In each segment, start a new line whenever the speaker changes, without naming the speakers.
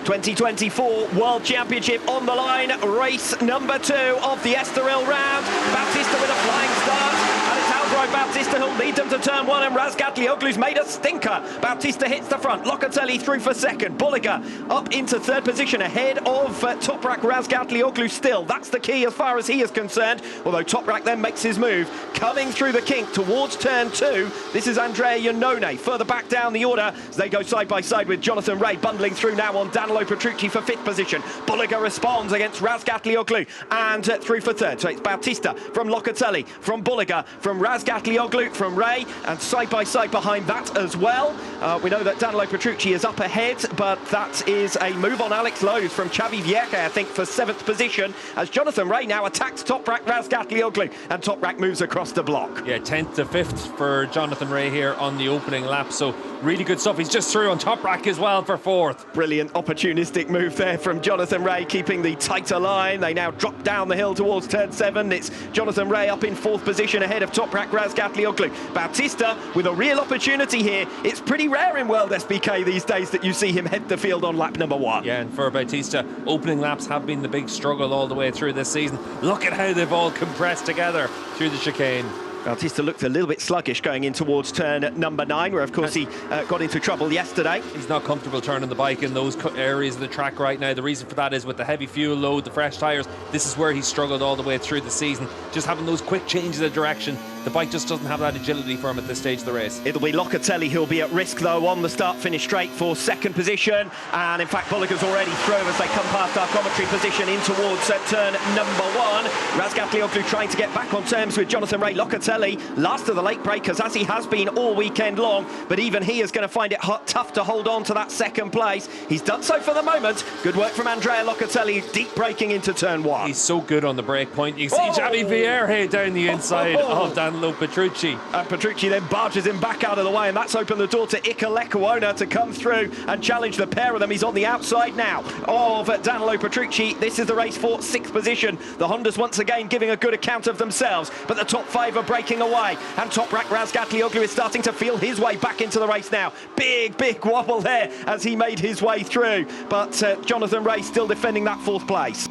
2024 World Championship on the line, race number 2 of the Estoril round. Bautista with a flying start, and it's outright Bautista who'll lead them to turn 1, and Razgatlioglu's made a stinker. Bautista hits the front, Locatelli through for second, Bulliger up into 3rd position ahead of Toprak Razgatlioglu still. That's the key as far as he is concerned, although Toprak then makes his move. Coming through the kink towards turn 2, this is Andrea Iannone. Further back down the order as they go side by side with Jonathan Rea, bundling through now on Danilo Petrucci for 5th position. Bulliger responds against Razgatlioglu and through for 3rd. So it's Bautista from Locatelli, from Bulliger, from Razgatlioglu, from Rea, and side by side behind that as well. We know that Danilo Petrucci is up ahead, but that is a move on Alex Lowe's from Xavi Vieque, I think, for 7th position, as Jonathan Rea now attacks Toprak Razgatlioglu, and Toprak moves across the block.
Yeah, 10th to 5th for Jonathan Rea here on the opening lap, so really good stuff. He's just through on Toprak as well for 4th.
Brilliant opportunistic move there from Jonathan Rea, keeping the tighter line. They now drop down the hill towards turn 7. It's Jonathan Rea up in 4th position ahead of Toprak Razgatlioglu. Bautista with a real opportunity here. It's pretty rare in WorldSBK these days that you see him head the field on lap number 1.
Yeah, and for Bautista, opening laps have been the big struggle all the way through this season. Look at how they've all compressed together through the chicane.
Bautista looked a little bit sluggish going in towards turn number 9, where of course he got into trouble yesterday.
He's not comfortable turning the bike in those areas of the track right now. The reason for that is with the heavy fuel load, the fresh tyres, this is where he struggled all the way through the season. Just having those quick changes of direction, the bike just doesn't have that agility for him at this stage of the race.
It'll be Locatelli who'll be at risk though on the start-finish straight for 2nd position, and in fact Bulliger's already through as they come past our commentary position in towards turn number 1. Razgatlioglu trying to get back on terms with Jonathan Rea. Locatelli, last of the late breakers, as he has been all weekend long, but even he is going to find it tough to hold on to that 2nd place. He's done so for the moment. Good work from Andrea Locatelli, deep braking into turn 1.
He's so good on the brake point. You see Xavi Vieque down the inside of Danilo Petrucci.
And Petrucci then barges him back out of the way, and that's opened the door to Iker Lecuona to come through and challenge the pair of them. He's on the outside now of Danilo Petrucci. This is the race for 6th position. The Hondas once again giving a good account of themselves, but the top 5 are breaking away. And Toprak Razgatlioglu is starting to feel his way back into the race now. Big wobble there as he made his way through. But Jonathan Rea still defending that 4th place.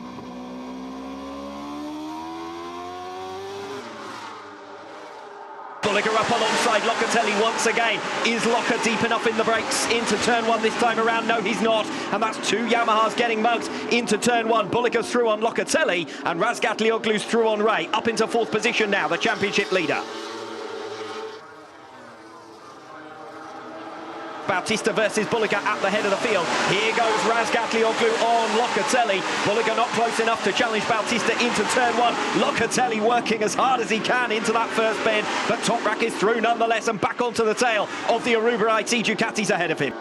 Bulliger up alongside Locatelli once again. Is Locker deep enough in the brakes into turn 1 this time around? No, he's not. And that's 2 Yamahas getting mugged into turn 1. Bulliger's through on Locatelli, and Razgatlioglu's through on Rea. Up into 4th position now, the championship leader. Bautista versus Bulliger at the head of the field. Here goes Razgatlioglu on Locatelli. Bulliger not close enough to challenge Bautista into turn 1. Locatelli working as hard as he can into that 1st bend, but Toprak is through nonetheless and back onto the tail of the Aruba IT Ducatis ahead of him.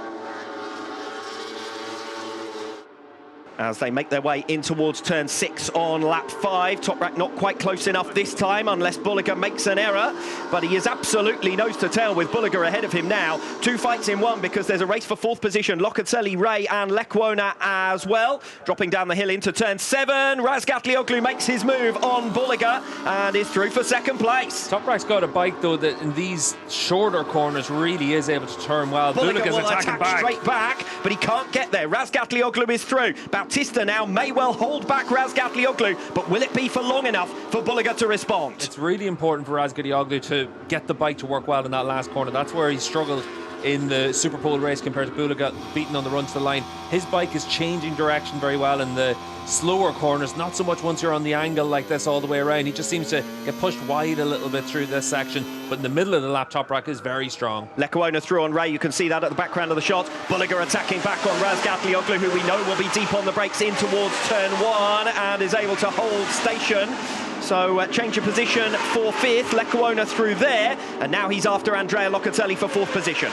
As they make their way in towards turn 6 on lap 5. Toprak not quite close enough this time, unless Bulliger makes an error. But he is absolutely nose to tail with Bulliger ahead of him now. 2 fights in 1 because there's a race for 4th position. Locatelli, Rea and Lecuona as well. Dropping down the hill into turn 7. Razgatlioglu makes his move on Bulliger and is through for 2nd place.
Toprak's got a bike though that in these shorter corners really is able to turn well.
Bulliger
Bulliger's
will
attacking back.
Straight back, but he can't get there. Razgatlioglu is through. Bautista now may well hold back Razgatlioglu, but will it be for long enough for Bulliger to respond?
It's really important for Razgatlioglu to get the bike to work well in that last corner. That's where he struggled in the Superpole race compared to Bulliger, beaten on the run to the line. His bike is changing direction very well in the slower corners, not so much once you're on the angle like this all the way around. He just seems to get pushed wide a little bit through this section, but in the middle of the lap, Toprak is very strong.
Lecuona through on Rea, you can see that at the background of the shot. Bulliger attacking back on Razgatlioglu, who we know will be deep on the brakes in towards turn 1 and is able to hold station. So change of position for 5th, Lecuona through there, and now he's after Andrea Locatelli for 4th position.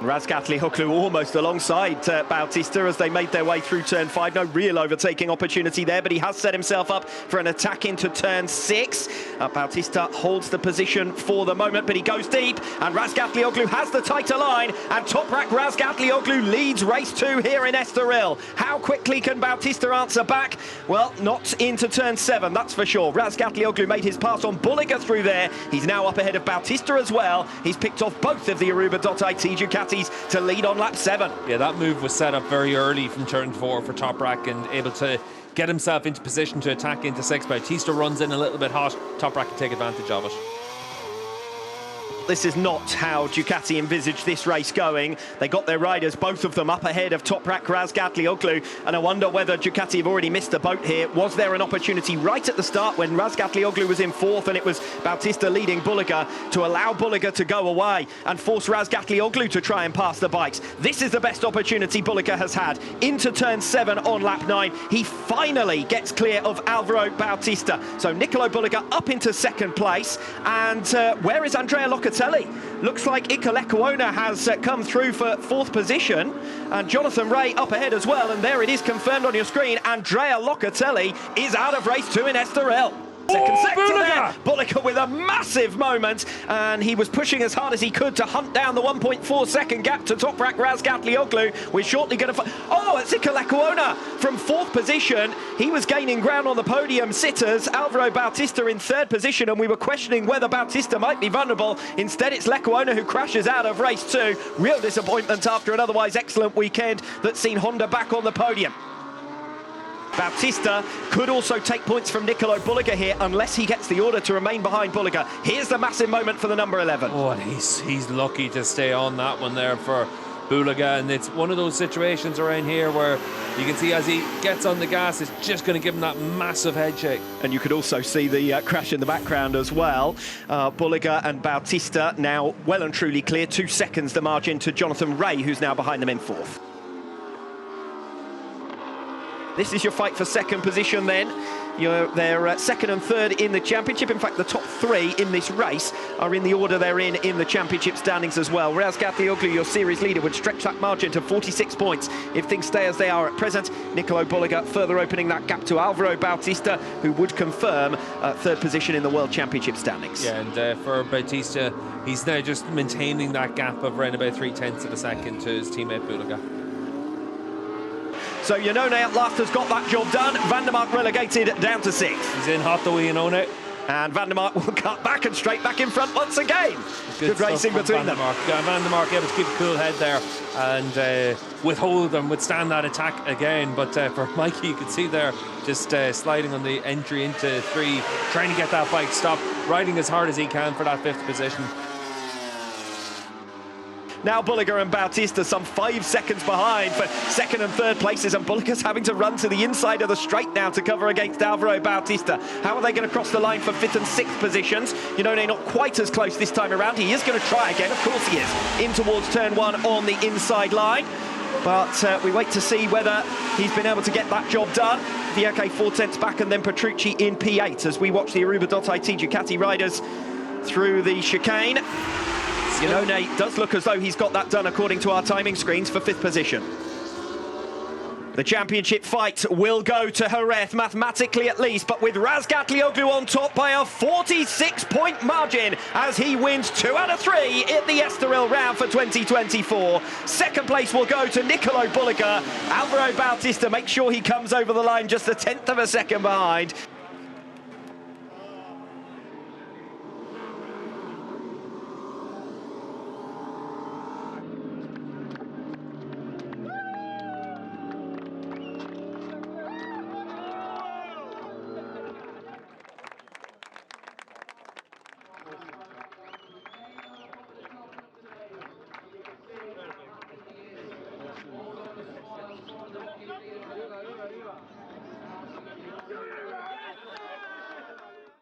Razgatlioglu almost alongside Bautista as they made their way through turn 5. No real overtaking opportunity there, but he has set himself up for an attack into turn 6. Bautista holds the position for the moment, but he goes deep, and Razgatlioglu has the tighter line, and Toprak Razgatlioglu leads race 2 here in Estoril. How quickly can Bautista answer back? Well, not into turn 7, that's for sure. Razgatlioglu made his pass on Bulliger through there. He's now up ahead of Bautista as well. He's picked off both of the Aruba.IT Ducatis opportunities to lead on lap 7.
Yeah, that move was set up very early from turn 4 for Toprak and able to get himself into position to attack into 6. Bautista runs in a little bit hot. Toprak can take advantage of it.
This is not how Ducati envisaged this race going. They got their riders, both of them, up ahead of Toprak Razgatlioglu, and I wonder whether Ducati have already missed the boat here. Was there an opportunity right at the start when Razgatlioglu was in 4th and it was Bautista leading Bulliger to allow Bulliger to go away and force Razgatlioglu to try and pass the bikes? This is the best opportunity Bulliger has had. Into turn 7 on lap 9. He finally gets clear of Alvaro Bautista. So Nicolo Bulliger up into 2nd place. And where is Andrea Locatelli? Looks like Iker Lecuona has come through for 4th position, and Jonathan Rea up ahead as well, and there it is confirmed on your screen. Andrea Locatelli is out of race 2 in Estoril. Second sector there. Bulliger with a massive moment, and he was pushing as hard as he could to hunt down the 1.4 second gap to Toprak Razgatlioglu. We're shortly going to... Oh, it's Iker Lecuona from 4th position. He was gaining ground on the podium sitters. Alvaro Bautista in 3rd position, and we were questioning whether Bautista might be vulnerable. Instead, it's Lecuona who crashes out of race 2. Real disappointment after an otherwise excellent weekend that's seen Honda back on the podium. Bautista could also take points from Nicolo Bulliger here unless he gets the order to remain behind Bulliger. Here's the massive moment for the number 11.
Oh, and he's lucky to stay on that one there for Bulliger, and it's one of those situations around here where you can see as he gets on the gas, it's just going to give him that massive head shake.
And you could also see the crash in the background as well. Bulliger and Bautista now well and truly clear. 2 seconds the margin to Jonathan Rea, who's now behind them in 4th. This is your fight for 2nd position then. They're 2nd and 3rd in the championship. In fact, the top 3 in this race are in the order they're in the championship standings as well. Razgatlioglu, your series leader, would stretch that margin to 46 points if things stay as they are at present. Nicolo Bulliger further opening that gap to Alvaro Bautista, who would confirm 3rd position in the World Championship standings.
Yeah, and for Bautista, he's now just maintaining that gap of around about 3/10 of a second to his teammate Bulliger.
So Iannone at last has got that job done. Van der Mark relegated down to 6th.
He's in hot though, Iannone.
And Van der Mark will cut back and straight back in front once again. Good racing between them.
Van der Mark able to keep a cool head there and withhold and withstand that attack again. But for Mikey, you can see there just sliding on the entry into 3, trying to get that bike stopped, riding as hard as he can for that 5th position.
Now Bulliger and Bautista some 5 seconds behind for 2nd and 3rd places, and Bulliger's having to run to the inside of the straight now to cover against Alvaro Bautista. How are they going to cross the line for 5th and 6th positions? Iannone not quite as close this time around. He is going to try again, of course he is, in towards turn 1 on the inside line. But we wait to see whether he's been able to get that job done. Vierke 4/10 back, and then Petrucci in P8 as we watch the Aruba.it Ducati riders through the chicane. Iannone does look as though he's got that done according to our timing screens for 5th position. The championship fight will go to Jerez, mathematically at least, but with Razgatlioglu on top by a 46-point margin as he wins 2 out of 3 at the Estoril round for 2024. 2nd place will go to Nicolo Bulliger. Alvaro Bautista makes sure he comes over the line just 1/10 of a second behind.